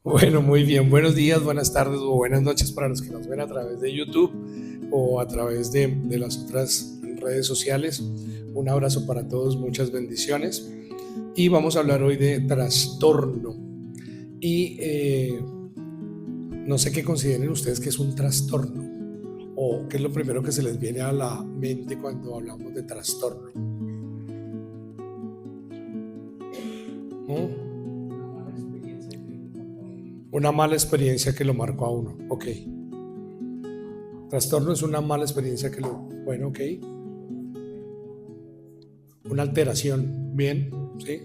Bueno, muy bien. Buenos días, buenas tardes o buenas noches para los que nos ven a través de YouTube o a través de las otras redes sociales. Un abrazo para todos, muchas bendiciones. Y vamos a hablar hoy de trastorno. Y no sé qué consideren ustedes que es un trastorno o qué es lo primero que se les viene a la mente cuando hablamos de trastorno. ¿Mm? Una mala experiencia que lo marcó a uno. Ok. Trastorno es una mala experiencia que lo... Bueno, ok. Una alteración, bien, ¿sí?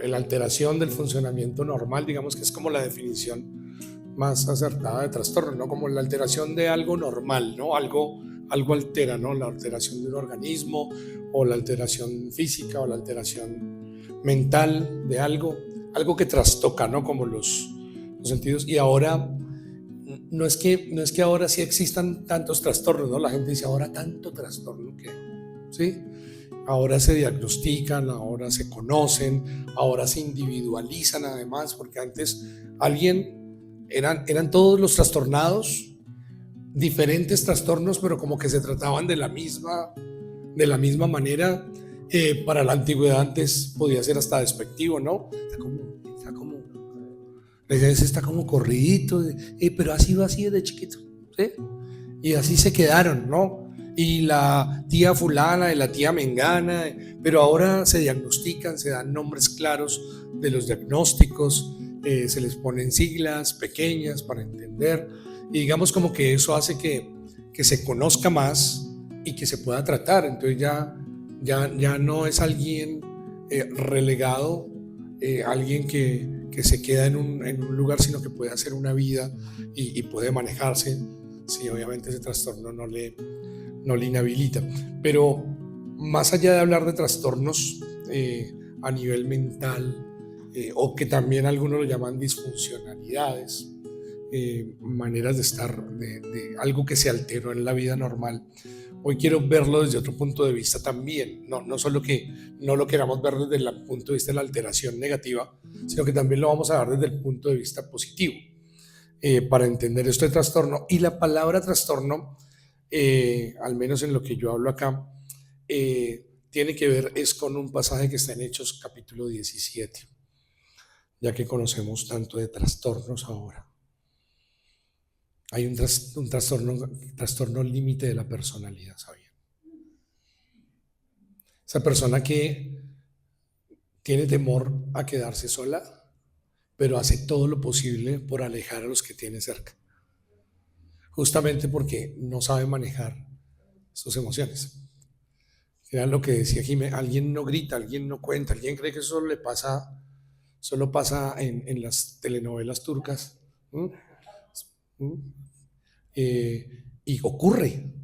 La alteración del funcionamiento normal, digamos que es como la definición más acertada de trastorno, ¿no? Como la alteración de algo normal, ¿no? Algo altera, ¿no? La alteración de un organismo o la alteración física o la alteración mental de algo que trastoca, ¿no? Como los sentidos. Y ahora no es que ahora sí existan tantos trastornos, ¿no? La gente dice ahora tanto trastorno que, ¿sí? Ahora se diagnostican, ahora se conocen, ahora se individualizan además, porque antes eran todos los trastornados, diferentes trastornos, pero como que se trataban de la misma manera. Para la antigüedad antes podía ser hasta despectivo, ¿no? La idea es está como corridito, pero ha sido así desde chiquito, ¿sí? Y así se quedaron, ¿no? Y la tía fulana y la tía mengana, pero ahora se diagnostican, se dan nombres claros de los diagnósticos, se les ponen siglas pequeñas para entender, y digamos como que eso hace que se conozca más y que se pueda tratar. Entonces ya no es alguien relegado, alguien que se queda en un lugar, sino que puede hacer una vida y puede manejarse. Sí, obviamente ese trastorno no le inhabilita. Pero más allá de hablar de trastornos a nivel mental, o que también algunos lo llaman disfuncionalidades, maneras de estar, de algo que se alteró en la vida normal, hoy quiero verlo desde otro punto de vista también. No solo que no lo queramos ver desde el punto de vista de la alteración negativa, sino que también lo vamos a ver desde el punto de vista positivo, para entender esto de trastorno. Y la palabra trastorno, al menos en lo que yo hablo acá, tiene que ver es con un pasaje que está en Hechos capítulo 17, ya que conocemos tanto de trastornos ahora. Hay un trastorno límite de la personalidad, ¿sabían? Esa persona que tiene temor a quedarse sola, pero hace todo lo posible por alejar a los que tiene cerca, justamente porque no sabe manejar sus emociones. Era lo que decía Jiménez: alguien no grita, alguien no cuenta, alguien cree que eso solo pasa en las telenovelas turcas. ¿Mm? ¿Mm? Y ocurre.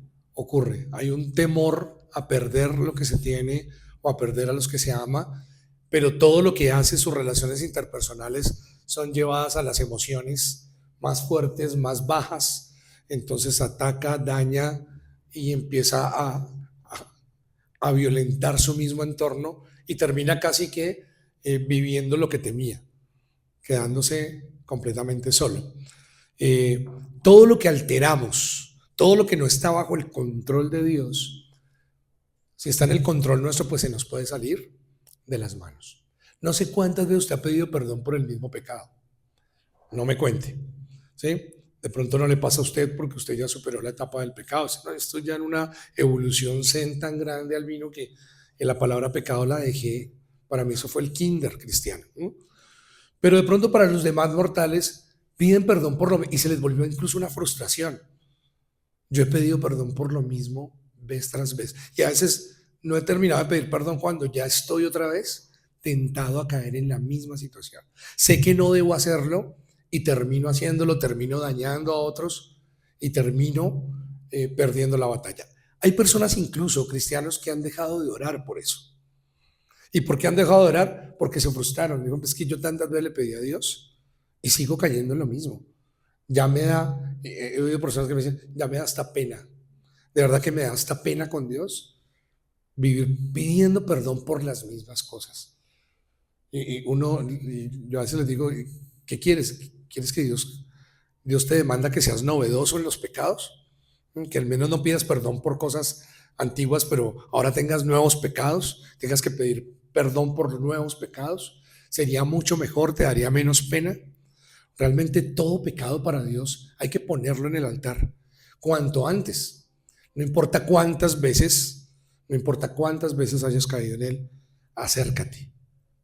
Hay un temor a perder lo que se tiene o a perder a los que se ama, pero todo lo que hace sus relaciones interpersonales son llevadas a las emociones más fuertes, más bajas. Entonces ataca, daña y empieza a violentar su mismo entorno y termina casi que viviendo lo que temía, quedándose completamente solo. Eh, Todo lo que alteramos, todo lo que no está bajo el control de Dios, si está en el control nuestro, pues se nos puede salir de las manos. No sé cuántas veces usted ha pedido perdón por el mismo pecado. No me cuente, ¿sí? De pronto no le pasa a usted porque usted ya superó la etapa del pecado. No, estoy ya en una evolución zen tan grande, Albino, que en la palabra pecado la dejé. Para mí eso fue el kinder cristiano, ¿no? Pero de pronto para los demás mortales piden perdón por y se les volvió incluso una frustración. Yo he pedido perdón por lo mismo vez tras vez. Y a veces no he terminado de pedir perdón cuando ya estoy otra vez tentado a caer en la misma situación. Sé que no debo hacerlo y termino haciéndolo, termino dañando a otros y termino perdiendo la batalla. Hay personas, incluso cristianos, que han dejado de orar por eso. ¿Y por qué han dejado de orar? Porque se frustraron. Digo, es que yo tantas veces le pedí a Dios y sigo cayendo en lo mismo. Ya me da, he oído personas que me dicen, ya me da hasta pena. De verdad que me da hasta pena con Dios vivir pidiendo perdón por las mismas cosas. Y yo a veces les digo, ¿Qué quieres? ¿Quieres que Dios te demanda que seas novedoso en los pecados? Que al menos no pidas perdón por cosas antiguas, pero ahora tengas nuevos pecados, tengas que pedir perdón por los nuevos pecados. Sería mucho mejor, te daría menos pena. Realmente todo pecado para Dios hay que ponerlo en el altar cuanto antes. No importa cuántas veces, no importa cuántas veces hayas caído en él, acércate,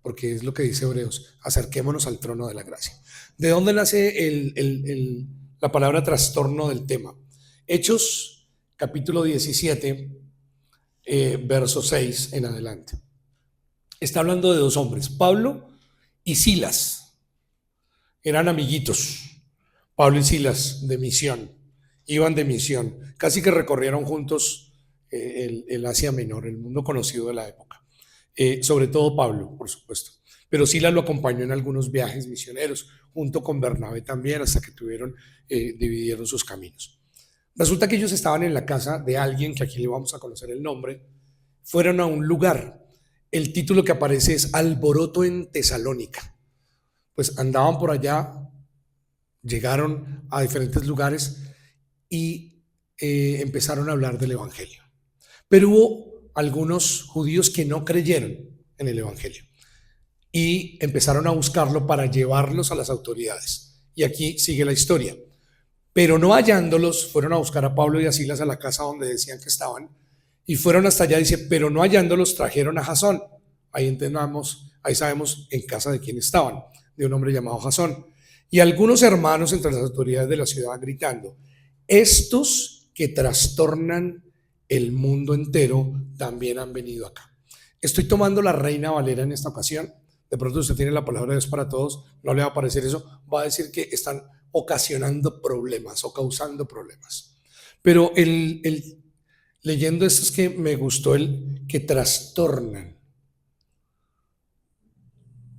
porque es lo que dice Hebreos, acerquémonos al trono de la gracia. ¿De dónde nace la palabra trastorno del tema? Hechos, capítulo 17, verso 6 en adelante. Está hablando de dos hombres, Pablo y Silas. Eran amiguitos, Pablo y Silas, de misión. Iban de misión. Casi que recorrieron juntos el Asia Menor, el mundo conocido de la época. Sobre todo Pablo, por supuesto. Pero Silas lo acompañó en algunos viajes misioneros, junto con Bernabé también, hasta que dividieron sus caminos. Resulta que ellos estaban en la casa de alguien, que aquí le vamos a conocer el nombre. Fueron a un lugar. El título que aparece es Alboroto en Tesalónica. Pues andaban por allá, llegaron a diferentes lugares y empezaron a hablar del evangelio. Pero hubo algunos judíos que no creyeron en el evangelio y empezaron a buscarlo para llevarlos a las autoridades. Y aquí sigue la historia. Pero no hallándolos, fueron a buscar a Pablo y a Silas a la casa donde decían que estaban, y fueron hasta allá, dice, pero no hallándolos trajeron a Jasón. Ahí sabemos en casa de quién estaban, de un hombre llamado Jasón. Y algunos hermanos entre las autoridades de la ciudad gritando, estos que trastornan el mundo entero también han venido acá. Estoy tomando la Reina Valera en esta ocasión. De pronto usted tiene la palabra de Dios para todos, no le va a parecer eso, va a decir que están ocasionando problemas o causando problemas. Pero leyendo esto es que me gustó el que trastornan.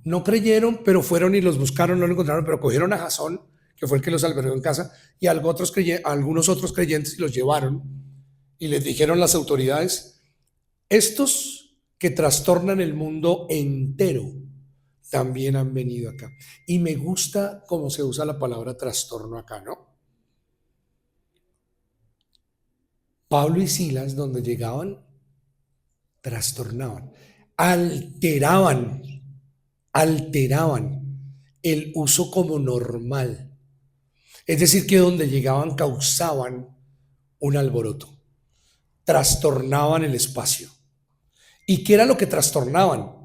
No creyeron, pero fueron y los buscaron, no lo encontraron, pero cogieron a Jasón, que fue el que los albergó en casa, y a algunos otros creyentes, y los llevaron y les dijeron las autoridades, estos que trastornan el mundo entero también han venido acá. Y me gusta cómo se usa la palabra trastorno acá, ¿no? Pablo y Silas, donde llegaban, trastornaban, alteraban el uso como normal. Es decir, que donde llegaban causaban un alboroto, trastornaban el espacio. ¿Y qué era lo que trastornaban?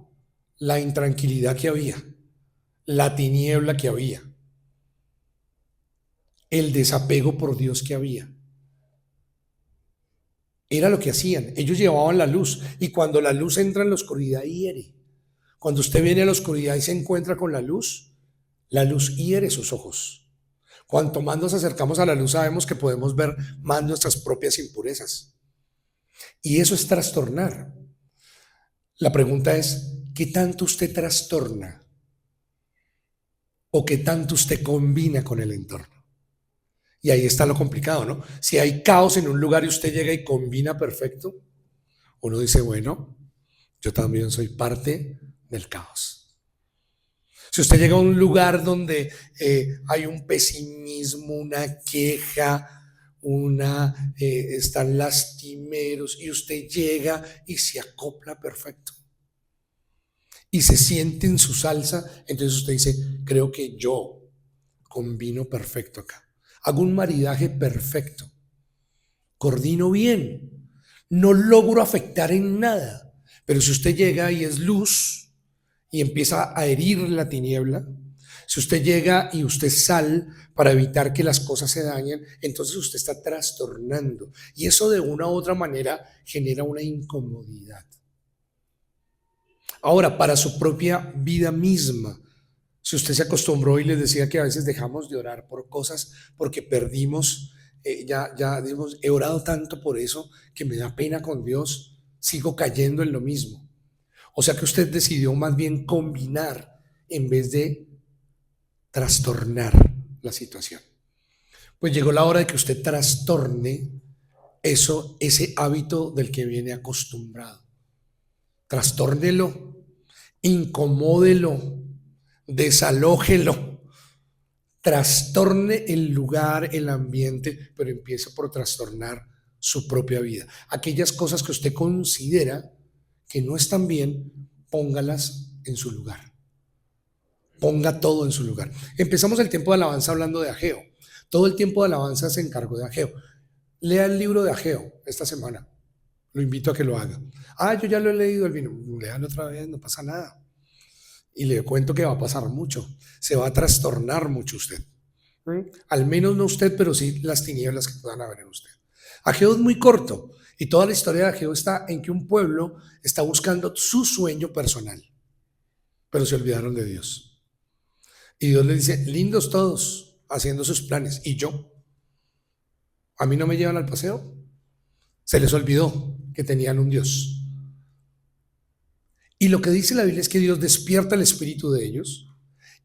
La intranquilidad que había, la tiniebla que había, el desapego por Dios que había. Era lo que hacían. Ellos llevaban la luz, y cuando la luz entra en la oscuridad, hiere. Cuando usted viene a la oscuridad y se encuentra con la luz hiere sus ojos. Cuanto más nos acercamos a la luz, sabemos que podemos ver más nuestras propias impurezas. Y eso es trastornar. La pregunta es, ¿qué tanto usted trastorna? ¿O qué tanto usted combina con el entorno? Y ahí está lo complicado, ¿no? Si hay caos en un lugar y usted llega y combina perfecto, uno dice, bueno, yo también soy parte del caos. Si usted llega a un lugar donde hay un pesimismo, una queja, están lastimeros, y usted llega y se acopla perfecto y se siente en su salsa, entonces usted dice, creo que yo combino perfecto acá, hago un maridaje perfecto, coordino bien, no logro afectar en nada. Pero si usted llega y es luz y empieza a herir la tiniebla, si usted llega y usted es sal para evitar que las cosas se dañen, entonces usted está trastornando, y eso de una u otra manera genera una incomodidad. Ahora, para su propia vida misma, si usted se acostumbró, y les decía que a veces dejamos de orar por cosas porque perdimos, ya digamos, he orado tanto por eso que me da pena con Dios, sigo cayendo en lo mismo. O sea que usted decidió más bien combinar en vez de trastornar la situación. Pues llegó la hora de que usted trastorne ese hábito del que viene acostumbrado. Trastórnelo, incomódelo, desalójelo, trastorne el lugar, el ambiente, pero empieza por trastornar su propia vida. Aquellas cosas que usted considera que no están bien, póngalas en su lugar. Ponga todo en su lugar. Empezamos el tiempo de alabanza hablando de Ageo. Todo el tiempo de alabanza se encargó de Ageo. Lea el libro de Ageo esta semana. Lo invito a que lo haga. Yo ya lo he leído, el vino. Léalo otra vez, no pasa nada. Y le cuento que va a pasar mucho. Se va a trastornar mucho usted. Al menos no usted, pero sí las tinieblas que puedan haber en usted. Ageo es muy corto. Y toda la historia de Ageo está en que un pueblo está buscando su sueño personal. Pero se olvidaron de Dios. Y Dios les dice, lindos todos, haciendo sus planes. ¿Y yo? ¿A mí no me llevan al paseo? Se les olvidó que tenían un Dios. Y lo que dice la Biblia es que Dios despierta el espíritu de ellos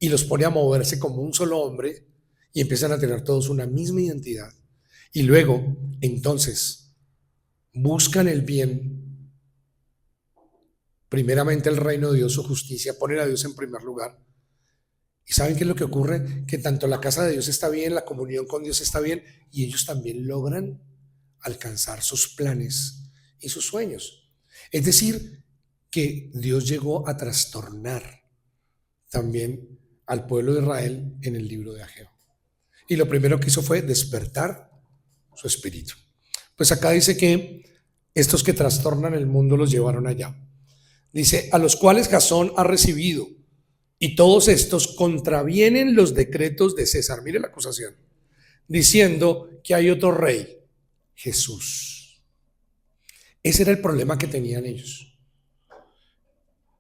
y los pone a moverse como un solo hombre y empiezan a tener todos una misma identidad. Y luego, entonces, buscan el bien. Primeramente el reino de Dios, su justicia, ponen a Dios en primer lugar. ¿Y saben qué es lo que ocurre? Que tanto la casa de Dios está bien, la comunión con Dios está bien, y ellos también logran alcanzar sus planes y sus sueños. Es decir, que Dios llegó a trastornar también al pueblo de Israel en el libro de Ageo. Y lo primero que hizo fue despertar su espíritu. Pues acá dice que estos que trastornan el mundo los llevaron allá. Dice, a los cuales Jasón ha recibido. Y todos estos contravienen los decretos de César. Mire la acusación. Diciendo que hay otro rey, Jesús. Ese era el problema que tenían ellos.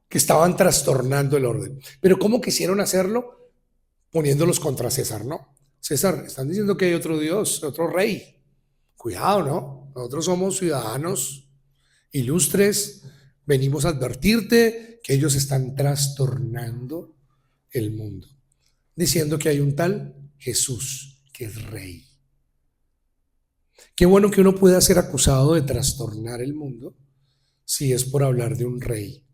Que estaban trastornando el orden. Pero ¿cómo quisieron hacerlo? Poniéndolos contra César, ¿no? César, están diciendo que hay otro Dios, otro rey. Cuidado, ¿no? Nosotros somos ciudadanos ilustres. Venimos a advertirte que ellos están trastornando el mundo, diciendo que hay un tal Jesús que es rey. Qué bueno que uno pueda ser acusado de trastornar el mundo si es por hablar de un rey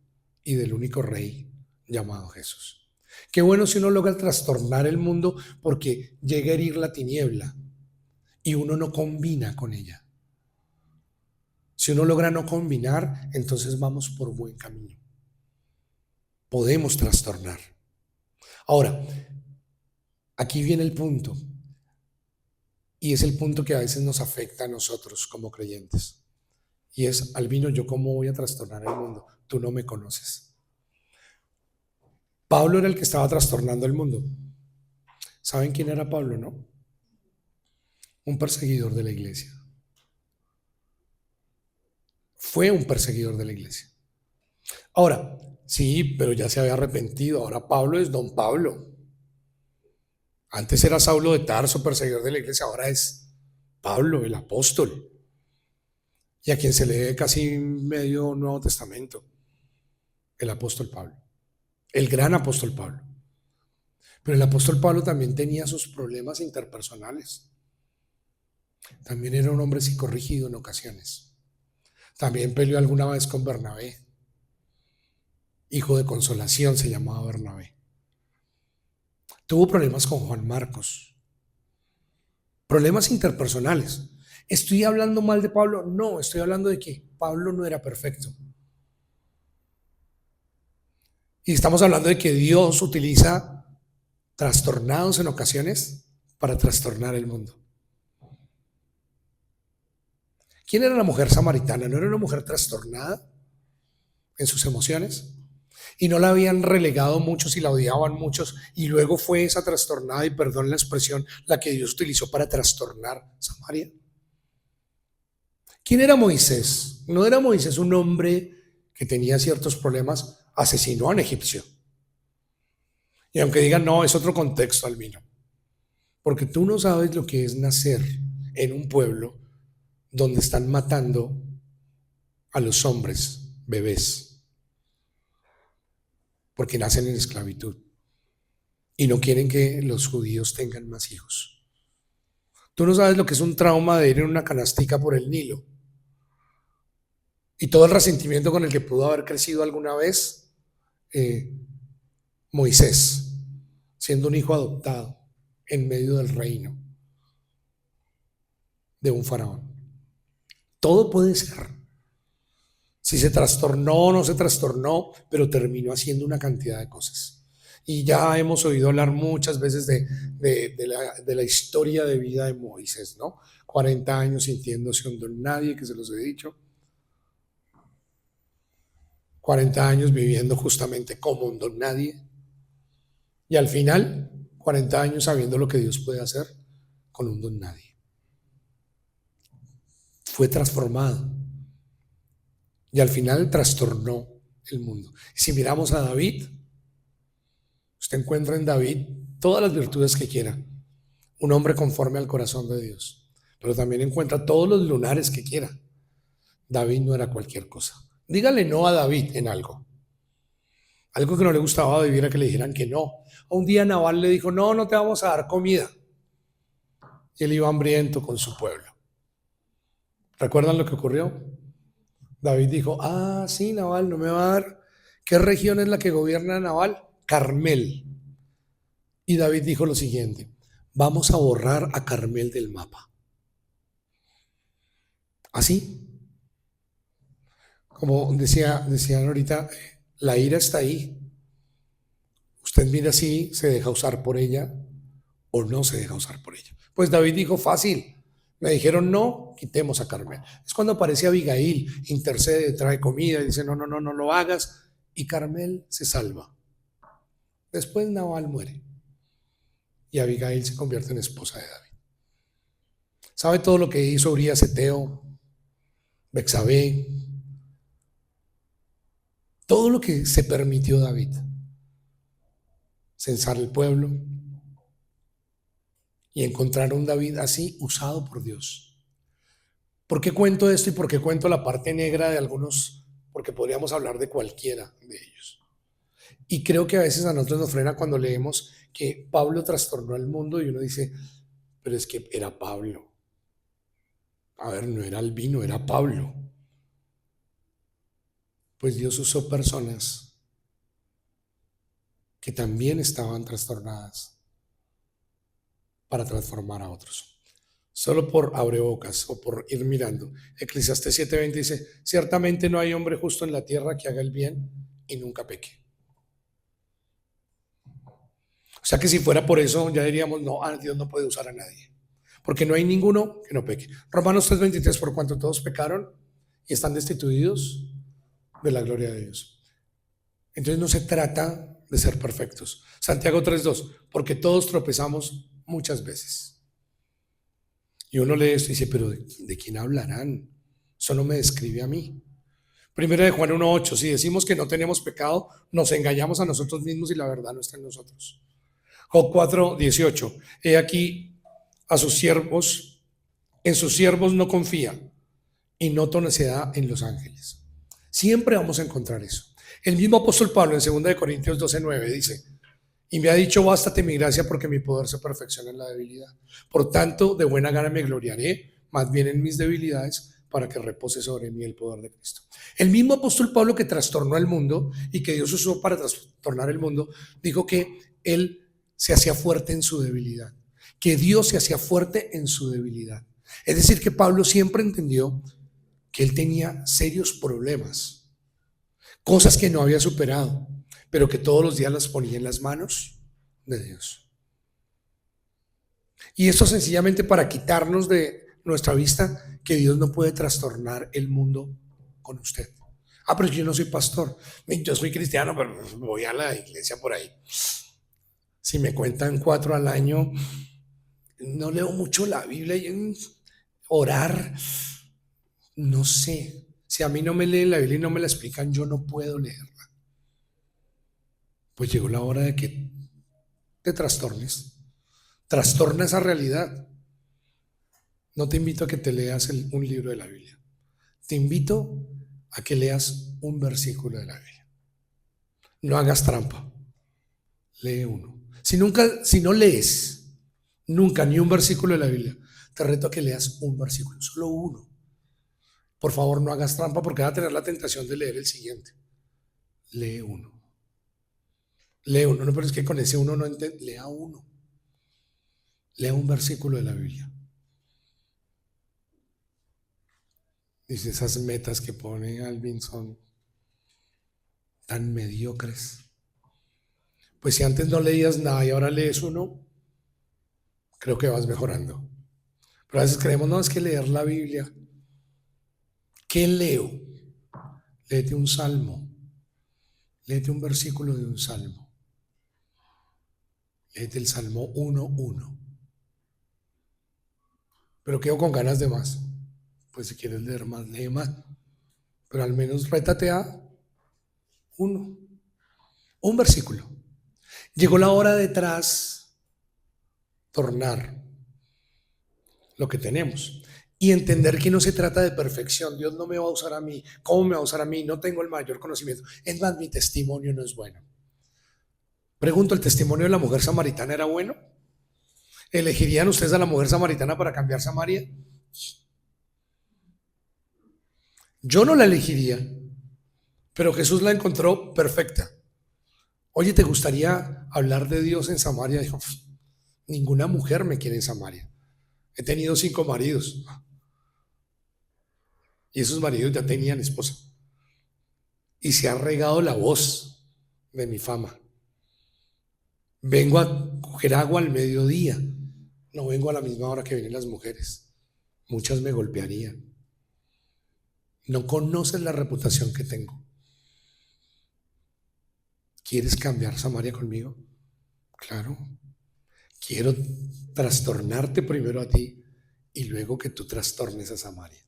y del único rey llamado Jesús. Qué bueno si uno logra trastornar el mundo porque llega a herir la tiniebla y uno no combina con ella. Si uno logra no combinar, entonces vamos por buen camino. Podemos trastornar. Ahora, aquí viene el punto, y es el punto que a veces nos afecta a nosotros como creyentes. Y es, Albino, ¿yo cómo voy a trastornar el mundo? Tú no me conoces. Pablo era el que estaba trastornando el mundo. ¿Saben quién era Pablo, no? Un perseguidor de la iglesia. Fue un perseguidor de la iglesia. Ahora, sí, pero ya se había arrepentido. Ahora Pablo es don Pablo. Antes era Saulo de Tarso, perseguidor de la iglesia. Ahora es Pablo, el apóstol. Y a quien se lee casi medio Nuevo Testamento. El apóstol Pablo. El gran apóstol Pablo. Pero el apóstol Pablo también tenía sus problemas interpersonales. También era un hombre psicorrígido en ocasiones. También peleó alguna vez con Bernabé. Hijo de consolación se llamaba Bernabé. Tuvo problemas con Juan Marcos. Problemas interpersonales. ¿Estoy hablando mal de Pablo? No, estoy hablando de que Pablo no era perfecto. Y estamos hablando de que Dios utiliza trastornados en ocasiones para trastornar el mundo. ¿Quién era la mujer samaritana? ¿No era una mujer trastornada en sus emociones? Y no la habían relegado muchos y la odiaban muchos, y luego fue esa trastornada, y perdón la expresión, la que Dios utilizó para trastornar Samaria. ¿Quién era Moisés? ¿No era Moisés un hombre que tenía ciertos problemas? Asesinó a un egipcio. Y aunque digan, no, es otro contexto, Albino, porque tú no sabes lo que es nacer en un pueblo donde están matando a los hombres, bebés, porque nacen en esclavitud y no quieren que los judíos tengan más hijos. Tú no sabes lo que es un trauma de ir en una canastica por el Nilo y todo el resentimiento con el que pudo haber crecido alguna vez Moisés, siendo un hijo adoptado en medio del reino de un faraón. Todo puede ser. Si se trastornó o no se trastornó, pero terminó haciendo una cantidad de cosas. Y ya hemos oído hablar muchas veces de la historia de vida de Moisés, ¿no? 40 años sintiéndose un don nadie, que se los he dicho. 40 años viviendo justamente como un don nadie. Y al final, 40 años sabiendo lo que Dios puede hacer con un don nadie. Fue transformado. Y al final trastornó el mundo. Si miramos a David, usted encuentra en David todas las virtudes que quiera. Un hombre conforme al corazón de Dios. Pero también encuentra todos los lunares que quiera. David no era cualquier cosa. Dígale no a David en algo. Algo que no le gustaba a David era que le dijeran que no. Un día Nabal le dijo, no, no te vamos a dar comida. Y él iba hambriento con su pueblo. ¿Recuerdan lo que ocurrió? David dijo, sí, Nabal no me va a dar. ¿Qué región es la que gobierna Nabal? Carmel. Y David dijo lo siguiente, vamos a borrar a Carmel del mapa. Así. Como decían ahorita, la ira está ahí. Usted mira si se deja usar por ella o no se deja usar por ella. Pues David dijo, fácil. Me dijeron no, quitemos a Carmel. Es cuando aparece Abigail, intercede, trae comida y dice, no lo hagas. Y Carmel se salva. Después Nabal muere. Y Abigail se convierte en esposa de David. ¿Sabe todo lo que hizo Urías Eteo, Bexabé? Todo lo que se permitió David. Censar el pueblo. Y encontrar a un David así usado por Dios. ¿Por qué cuento esto y por qué cuento la parte negra de algunos? Porque podríamos hablar de cualquiera de ellos. Y creo que a veces a nosotros nos frena cuando leemos que Pablo trastornó al mundo y uno dice, pero es que era Pablo. A ver, no era Albino, era Pablo. Pues Dios usó personas que también estaban trastornadas para transformar a otros. Solo por abrebocas o por ir mirando. Eclesiastés 7:20 dice, ciertamente no hay hombre justo en la tierra que haga el bien y nunca peque. O sea que si fuera por eso ya diríamos, no, Dios no puede usar a nadie. Porque no hay ninguno que no peque. Romanos 3:23, por cuanto todos pecaron y están destituidos de la gloria de Dios. Entonces no se trata de ser perfectos. Santiago 3:2, porque todos tropezamos muchas veces. Y uno lee esto y dice, pero ¿de quién hablarán? Eso no me describe a mí. Primera de Juan 1:8, si decimos que no tenemos pecado, nos engañamos a nosotros mismos y la verdad no está en nosotros. Job 4:18, he aquí a sus siervos, en sus siervos no confía y noto necedad en los ángeles. Siempre vamos a encontrar eso. El mismo apóstol Pablo en 2 de Corintios 12:9 dice, y me ha dicho, bástate mi gracia porque mi poder se perfecciona en la debilidad. Por tanto, de buena gana me gloriaré, más bien en mis debilidades, para que repose sobre mí el poder de Cristo. El mismo apóstol Pablo que trastornó el mundo y que Dios usó para trastornar el mundo, dijo que él se hacía fuerte en su debilidad, que Dios se hacía fuerte en su debilidad. Es decir, que Pablo siempre entendió que él tenía serios problemas, cosas que no había superado, pero que todos los días las ponía en las manos de Dios. Y esto sencillamente para quitarnos de nuestra vista que Dios no puede trastornar el mundo con usted. Pero yo no soy pastor, yo soy cristiano, pero voy a la iglesia por ahí. Si me cuentan 4 al año, no leo mucho la Biblia y orar, no sé. Si a mí no me leen la Biblia y no me la explican, yo no puedo leerla. Pues llegó la hora de que te trastornes. Trastorna esa realidad. No te invito a que te leas un libro de la Biblia. Te invito a que leas un versículo de la Biblia. No hagas trampa. Lee uno. Si no lees nunca ni un versículo de la Biblia, te reto a que leas un versículo, solo uno. Por favor, no hagas trampa porque vas a tener la tentación de leer el siguiente. Lee uno. Lee uno, no, pero es que con ese uno no entiende. Lea uno. Lea un versículo de la Biblia. Dice, esas metas que pone Alvin son tan mediocres. Pues si antes no leías nada y ahora lees uno, creo que vas mejorando. Pero a veces creemos, no, es que leer la Biblia. ¿Qué leo? Léete un salmo. Léete un versículo de un salmo. Léete el Salmo 1:1. Pero quedo con ganas de más. Pues si quieres leer más, lee más. Pero al menos rétate a uno. Un versículo. Llegó la hora de trastornar lo que tenemos y entender que no se trata de perfección. Dios no me va a usar a mí. ¿Cómo me va a usar a mí? No tengo el mayor conocimiento. Es más, mi testimonio no es bueno. Pregunto, ¿el testimonio de la mujer samaritana era bueno? ¿Elegirían ustedes a la mujer samaritana para cambiar Samaria? Yo no la elegiría, pero Jesús la encontró perfecta. Oye, ¿te gustaría hablar de Dios en Samaria? Dijo, ninguna mujer me quiere en Samaria. He tenido 5 maridos y esos maridos ya tenían esposa. Y se ha regado la voz de mi fama. Vengo a coger agua al mediodía. No vengo a la misma hora que vienen las mujeres. Muchas me golpearían. No conoces la reputación que tengo. ¿Quieres cambiar Samaria conmigo? Claro. Quiero trastornarte primero a ti y luego que tú trastornes a Samaria.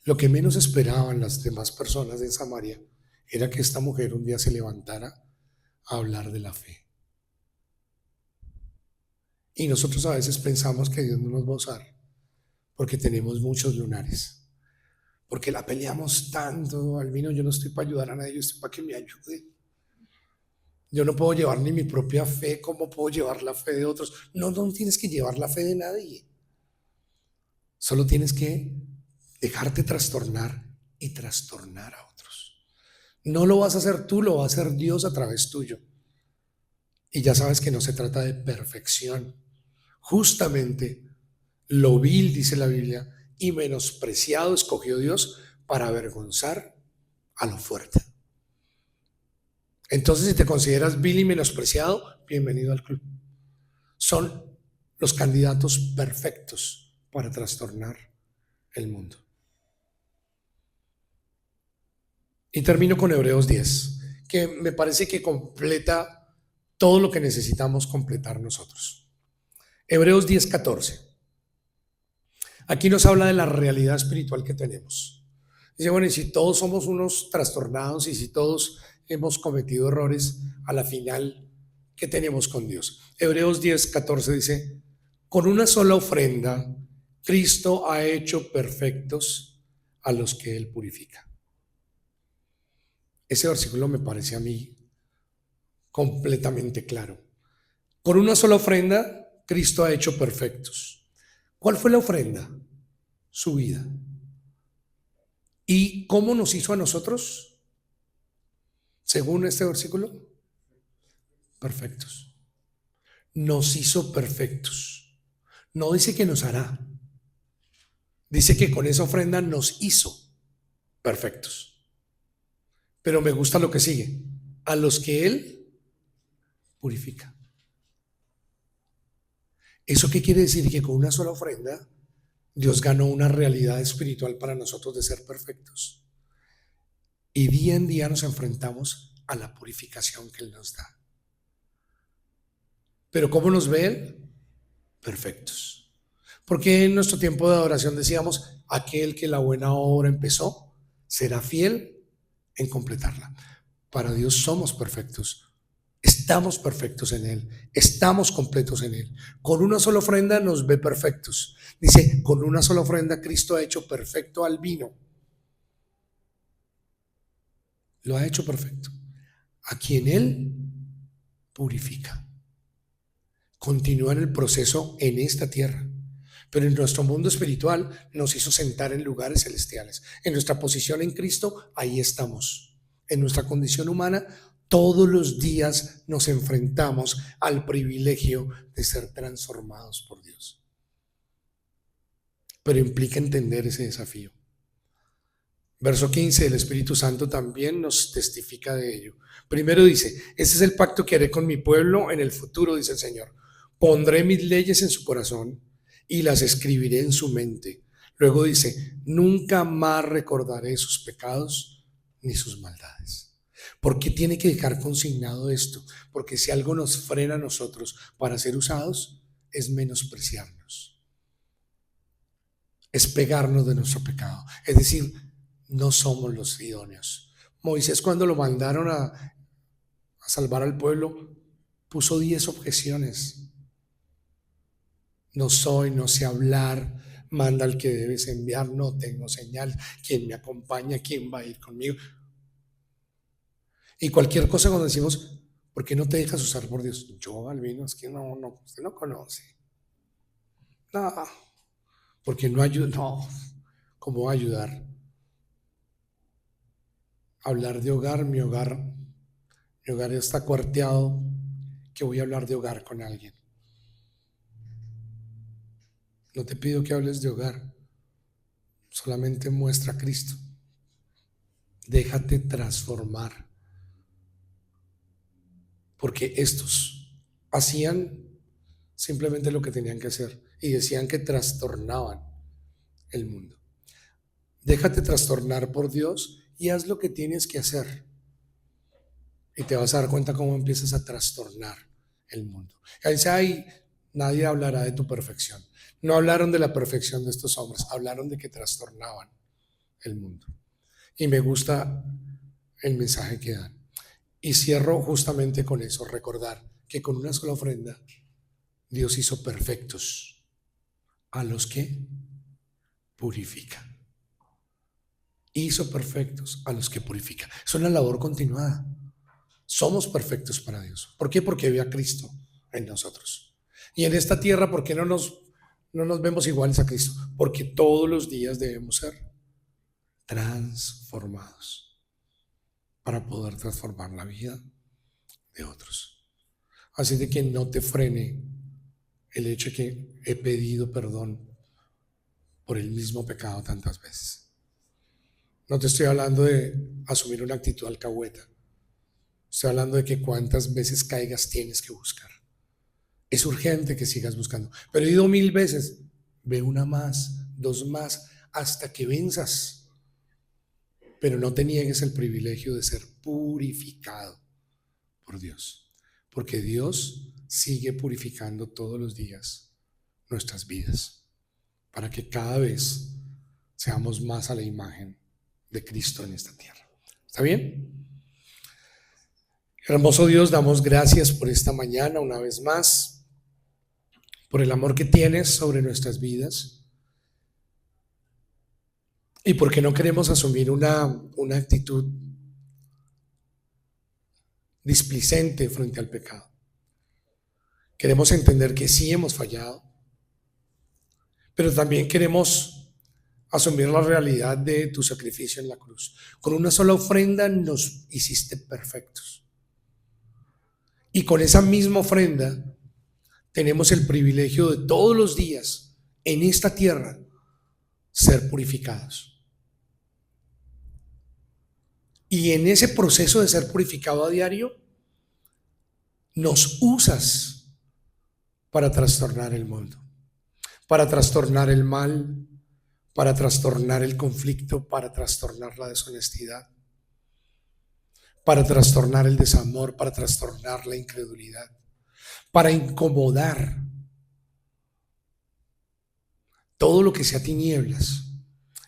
Lo que menos esperaban las demás personas en Samaria era que esta mujer un día se levantara a hablar de la fe. Y nosotros a veces pensamos que Dios no nos va a usar porque tenemos muchos lunares, porque la peleamos tanto. Albino, yo no estoy para ayudar a nadie, yo estoy para que me ayude. Yo no puedo llevar ni mi propia fe, ¿cómo puedo llevar la fe de otros? No, no tienes que llevar la fe de nadie. Solo tienes que dejarte trastornar y trastornar a otros. No lo vas a hacer tú, lo va a hacer Dios a través tuyo. Y ya sabes que no se trata de perfección. Justamente lo vil, dice la Biblia, y menospreciado escogió Dios para avergonzar a lo fuerte. Entonces, si te consideras vil y menospreciado, bienvenido al club. Son los candidatos perfectos para trastornar el mundo. Y termino con Hebreos 10, que me parece que completa todo lo que necesitamos completar nosotros. Hebreos 10:14. Aquí nos habla de la realidad espiritual que tenemos. Dice, bueno, y si todos somos unos trastornados y si todos hemos cometido errores, a la final, ¿qué tenemos con Dios? Hebreos 10:14 dice, con una sola ofrenda, Cristo ha hecho perfectos a los que Él purifica. Ese versículo me parece a mí completamente claro. Con una sola ofrenda, Cristo ha hecho perfectos. ¿Cuál fue la ofrenda? Su vida. ¿Y cómo nos hizo a nosotros? Según este versículo, perfectos. Nos hizo perfectos. No dice que nos hará. Dice que con esa ofrenda nos hizo perfectos. Pero me gusta lo que sigue. A los que Él purifica. ¿Eso qué quiere decir? Que con una sola ofrenda Dios ganó una realidad espiritual para nosotros de ser perfectos. Y día en día nos enfrentamos a la purificación que Él nos da. Pero ¿cómo nos ve Él? Perfectos. Porque en nuestro tiempo de adoración decíamos, aquel que la buena obra empezó, será fiel en completarla. Para Dios somos perfectos. Estamos perfectos en Él, estamos completos en Él. Con una sola ofrenda nos ve perfectos. Dice, con una sola ofrenda Cristo ha hecho perfecto al vino. Lo ha hecho perfecto. A quien Él purifica. Continúa en el proceso en esta tierra. Pero en nuestro mundo espiritual nos hizo sentar en lugares celestiales. En nuestra posición en Cristo, ahí estamos. En nuestra condición humana, Todos los días nos enfrentamos al privilegio de ser transformados por Dios. Pero implica entender ese desafío. Verso 15, el Espíritu Santo también nos testifica de ello. Primero dice, ese es el pacto que haré con mi pueblo en el futuro, dice el Señor. Pondré mis leyes en su corazón y las escribiré en su mente. Luego dice, nunca más recordaré sus pecados ni sus maldades. ¿Por qué tiene que dejar consignado esto? Porque si algo nos frena a nosotros para ser usados, es menospreciarnos, es pegarnos de nuestro pecado. Es decir, no somos los idóneos. Moisés, cuando lo mandaron a salvar al pueblo, puso 10 objeciones. No soy, no sé hablar, manda al que debes enviar, no tengo señal, ¿quién me acompaña? ¿Quién va a ir conmigo? Y cualquier cosa cuando decimos, ¿por qué no te dejas usar por Dios? Yo, Albino, es que no, usted no conoce. No, porque no ayuda, no, ¿cómo va a ayudar? Hablar de hogar, mi hogar está cuarteado, que voy a hablar de hogar con alguien. No te pido que hables de hogar, solamente muestra a Cristo. Déjate transformar. Porque estos hacían simplemente lo que tenían que hacer y decían que trastornaban el mundo. Déjate trastornar por Dios y haz lo que tienes que hacer. Y te vas a dar cuenta cómo empiezas a trastornar el mundo. Y ahí dice, ay, nadie hablará de tu perfección. No hablaron de la perfección de estos hombres, hablaron de que trastornaban el mundo. Y me gusta el mensaje que dan. Y cierro justamente con eso, recordar que con una sola ofrenda Dios hizo perfectos a los que purifica. Hizo perfectos a los que purifica. Es una labor continuada. Somos perfectos para Dios. ¿Por qué? Porque ve a Cristo en nosotros. Y en esta tierra, ¿por qué no nos vemos iguales a Cristo? Porque todos los días debemos ser transformados para poder transformar la vida de otros. Así de que no te frene el hecho de que he pedido perdón por el mismo pecado tantas veces. No te estoy hablando de asumir una actitud alcahueta. Estoy hablando de que cuántas veces caigas tienes que buscar. Es urgente que sigas buscando. Pero he ido 1000 veces. Ve una más, 2 más, hasta que venzas. Pero no te niegues el privilegio de ser purificado por Dios. Porque Dios sigue purificando todos los días nuestras vidas. Para que cada vez seamos más a la imagen de Cristo en esta tierra. ¿Está bien? Hermoso Dios, damos gracias por esta mañana una vez más, por el amor que tienes sobre nuestras vidas y porque no queremos asumir una actitud displicente frente al pecado. Queremos entender que sí hemos fallado, pero también queremos asumir la realidad de tu sacrificio en la cruz. Con una sola ofrenda nos hiciste perfectos. Y con esa misma ofrenda tenemos el privilegio de todos los días en esta tierra ser purificados. Y en ese proceso de ser purificado a diario, nos usas para trastornar el mundo, para trastornar el mal, para trastornar el conflicto, para trastornar la deshonestidad, para trastornar el desamor, para trastornar la incredulidad, para incomodar todo lo que sea tinieblas.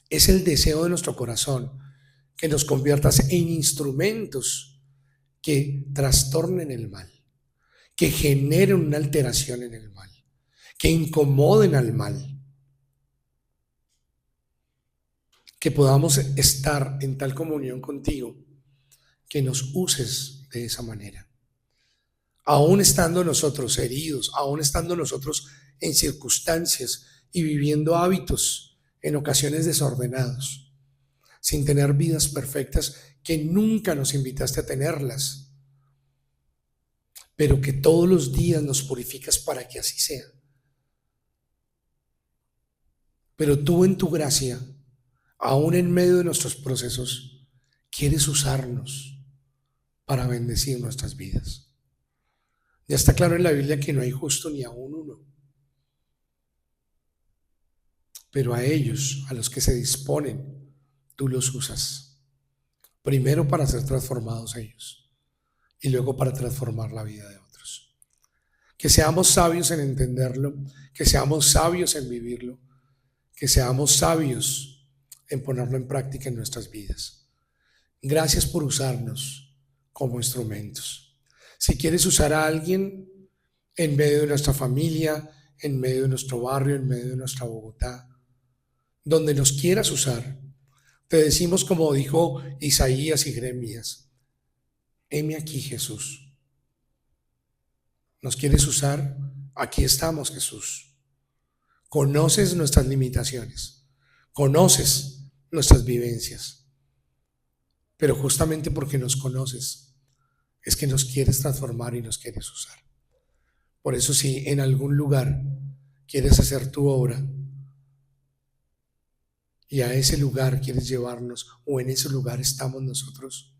Es el deseo de nuestro corazón que nos conviertas en instrumentos que trastornen el mal, que generen una alteración en el mal, que incomoden al mal, que podamos estar en tal comunión contigo, que nos uses de esa manera. Aún estando nosotros heridos, aún estando nosotros en circunstancias y viviendo hábitos en ocasiones desordenados, sin tener vidas perfectas que nunca nos invitaste a tenerlas, pero que todos los días nos purificas para que así sea. Pero tú en tu gracia, aún en medio de nuestros procesos, quieres usarnos para bendecir nuestras vidas. Ya está claro en la Biblia que no hay justo ni aún uno. Pero a ellos, a los que se disponen, tú los usas. Primero para ser transformados ellos y luego para transformar la vida de otros. Que seamos sabios en entenderlo, que seamos sabios en vivirlo, que seamos sabios en ponerlo en práctica en nuestras vidas. Gracias por usarnos como instrumentos. Si quieres usar a alguien en medio de nuestra familia, en medio de nuestro barrio, en medio de nuestra Bogotá, donde nos quieras usar, te decimos como dijo Isaías y Jeremías: heme aquí, Jesús. ¿Nos quieres usar? Aquí estamos, Jesús. Conoces nuestras limitaciones, conoces nuestras vivencias, pero justamente porque nos conoces es que nos quieres transformar y nos quieres usar. Por eso, si en algún lugar quieres hacer tu obra y a ese lugar quieres llevarnos, o en ese lugar estamos nosotros,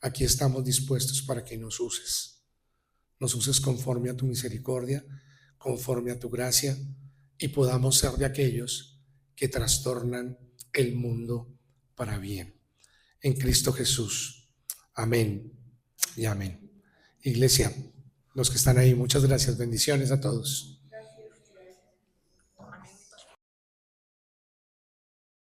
aquí estamos dispuestos para que nos uses conforme a tu misericordia, conforme a tu gracia, y podamos ser de aquellos que trastornan el mundo para bien. En Cristo Jesús. Amén y amén. Iglesia, los que están ahí, muchas gracias. Bendiciones a todos.